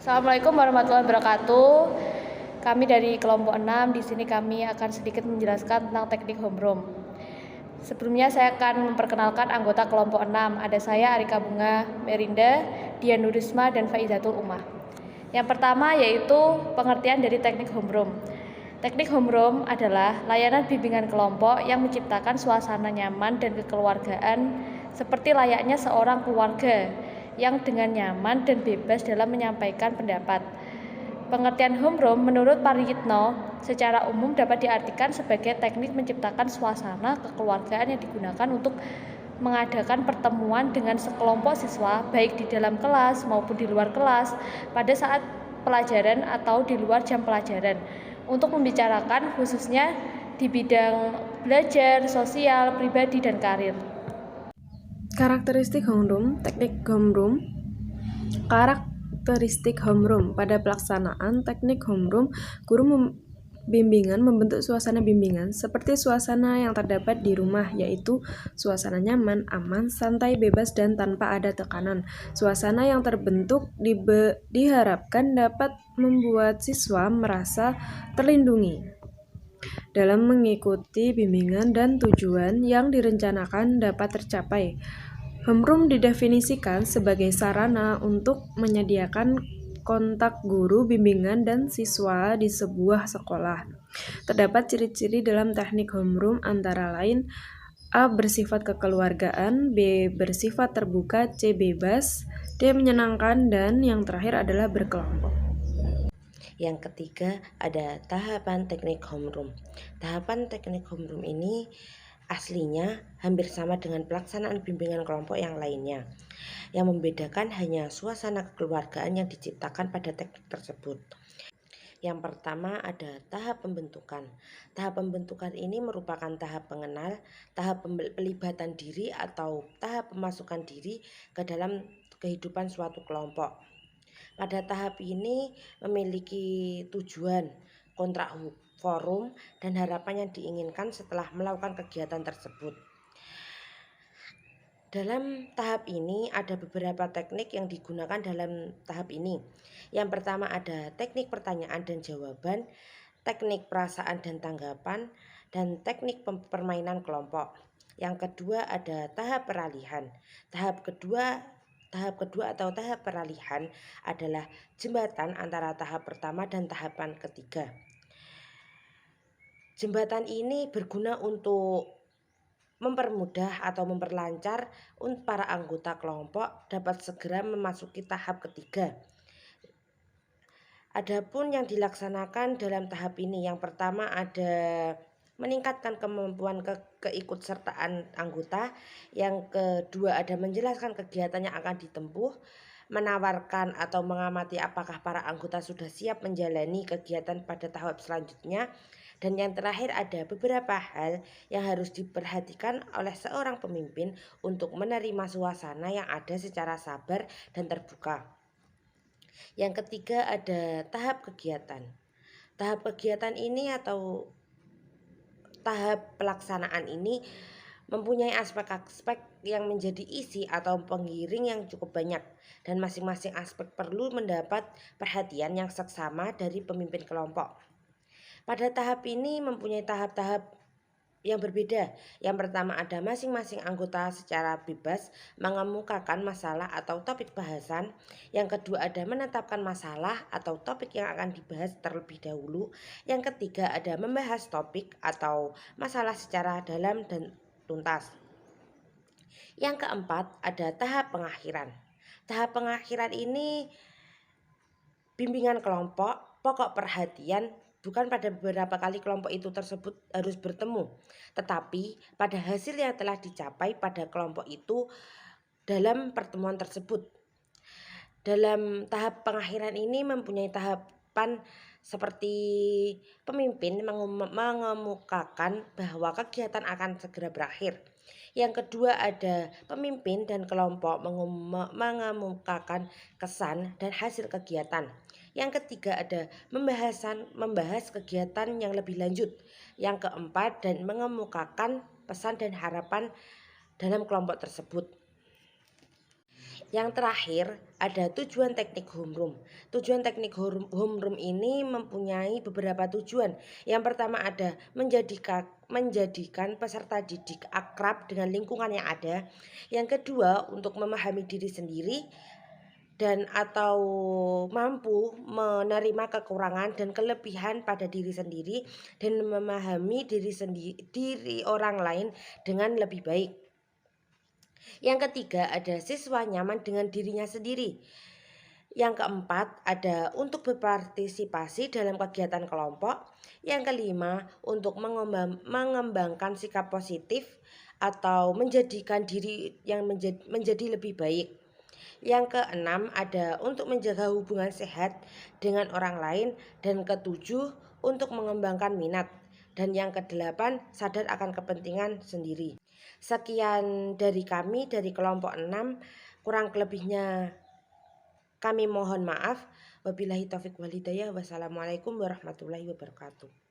Assalamualaikum warahmatullahi wabarakatuh. Kami dari kelompok 6, di sini kami akan sedikit menjelaskan tentang teknik homeroom. Sebelumnya saya akan memperkenalkan anggota kelompok 6. Ada saya Arika Bunga Merinda, Dian Nurisma, dan Faizatul Umah. Yang pertama yaitu pengertian dari teknik homeroom. Teknik homeroom adalah layanan bimbingan kelompok yang menciptakan suasana nyaman dan kekeluargaan seperti layaknya seorang keluarga yang dengan nyaman dan bebas dalam menyampaikan pendapat. Pengertian homeroom menurut Pariyitno secara umum dapat diartikan sebagai teknik menciptakan suasana kekeluargaan yang digunakan untuk mengadakan pertemuan dengan sekelompok siswa baik di dalam kelas maupun di luar kelas pada saat pelajaran atau di luar jam pelajaran untuk membicarakan khususnya di bidang belajar, sosial, pribadi, dan karir. Karakteristik homeroom, teknik homeroom. Karakteristik homeroom. Pada pelaksanaan teknik homeroom, guru bimbingan membentuk suasana bimbingan seperti suasana yang terdapat di rumah, yaitu suasana nyaman, aman, santai, bebas, dan tanpa ada tekanan. Suasana yang terbentuk diharapkan dapat membuat siswa merasa terlindungi dalam mengikuti bimbingan dan tujuan yang direncanakan dapat tercapai. Homeroom didefinisikan sebagai sarana untuk menyediakan kontak guru, bimbingan, dan siswa di sebuah sekolah. Terdapat ciri-ciri dalam teknik homeroom antara lain: A. Bersifat kekeluargaan, B. Bersifat terbuka, C. Bebas, D. Menyenangkan, dan yang terakhir adalah berkelompok. Yang ketiga ada tahapan teknik homeroom. Tahapan teknik homeroom ini aslinya hampir sama dengan pelaksanaan bimbingan kelompok yang lainnya. Yang membedakan hanya suasana kekeluargaan yang diciptakan pada teknik tersebut. Yang pertama ada tahap pembentukan. Tahap pembentukan ini merupakan tahap pengenal, tahap pelibatan diri atau tahap pemasukan diri ke dalam kehidupan suatu kelompok. Pada tahap ini memiliki tujuan, kontrak forum, dan harapan yang diinginkan setelah melakukan kegiatan tersebut. Dalam tahap ini ada beberapa teknik yang digunakan dalam tahap ini. Yang pertama ada teknik pertanyaan dan jawaban, teknik perasaan dan tanggapan, dan teknik permainan kelompok. Yang kedua ada tahap peralihan. Tahap kedua atau tahap peralihan adalah jembatan antara tahap pertama dan tahapan ketiga. Jembatan ini berguna untuk mempermudah atau memperlancar untuk para anggota kelompok dapat segera memasuki tahap ketiga. Adapun yang dilaksanakan dalam tahap ini, yang pertama ada meningkatkan kemampuan keikutsertaan anggota, yang kedua ada menjelaskan kegiatan yang akan ditempuh, menawarkan atau mengamati apakah para anggota sudah siap menjalani kegiatan pada tahap selanjutnya, dan yang terakhir ada beberapa hal yang harus diperhatikan oleh seorang pemimpin untuk menerima suasana yang ada secara sabar dan terbuka. Yang ketiga ada tahap kegiatan. Tahap kegiatan ini atau tahap pelaksanaan ini mempunyai aspek-aspek yang menjadi isi atau pengiring yang cukup banyak, dan masing-masing aspek perlu mendapat perhatian yang seksama dari pemimpin kelompok. Pada tahap ini mempunyai tahap-tahap yang berbeda. Yang pertama ada masing-masing anggota secara bebas mengemukakan masalah atau topik bahasan. Yang kedua ada menetapkan masalah atau topik yang akan dibahas terlebih dahulu. Yang ketiga ada membahas topik atau masalah secara dalam dan tuntas. Yang keempat ada tahap pengakhiran. Tahap pengakhiran ini bimbingan kelompok, pokok perhatian bukan pada beberapa kali kelompok itu tersebut harus bertemu, tetapi pada hasil yang telah dicapai pada kelompok itu dalam pertemuan tersebut. Dalam tahap pengakhiran ini mempunyai tahapan seperti pemimpin mengemukakan bahwa kegiatan akan segera berakhir. Yang kedua ada pemimpin dan kelompok mengemukakan kesan dan hasil kegiatan. Yang ketiga ada membahas kegiatan yang lebih lanjut. Yang keempat dan mengemukakan pesan dan harapan dalam kelompok tersebut. Yang terakhir ada tujuan teknik homeroom. Tujuan teknik homeroom ini mempunyai beberapa tujuan. Yang pertama ada menjadikan peserta didik akrab dengan lingkungan yang ada. Yang kedua untuk memahami diri sendiri dan atau mampu menerima kekurangan dan kelebihan pada diri sendiri dan memahami diri orang lain dengan lebih baik. Yang ketiga ada siswa nyaman dengan dirinya sendiri. Yang keempat ada untuk berpartisipasi dalam kegiatan kelompok. Yang kelima untuk mengembangkan sikap positif atau menjadikan diri yang menjadi lebih baik. Yang keenam ada untuk menjaga hubungan sehat dengan orang lain. Dan ketujuh untuk mengembangkan minat. Dan yang kedelapan sadar akan kepentingan sendiri. Sekian dari kami dari kelompok 6, kurang lebihnya kami mohon maaf. Wabillahi taufik wal hidayah. Wassalamualaikum warahmatullahi wabarakatuh.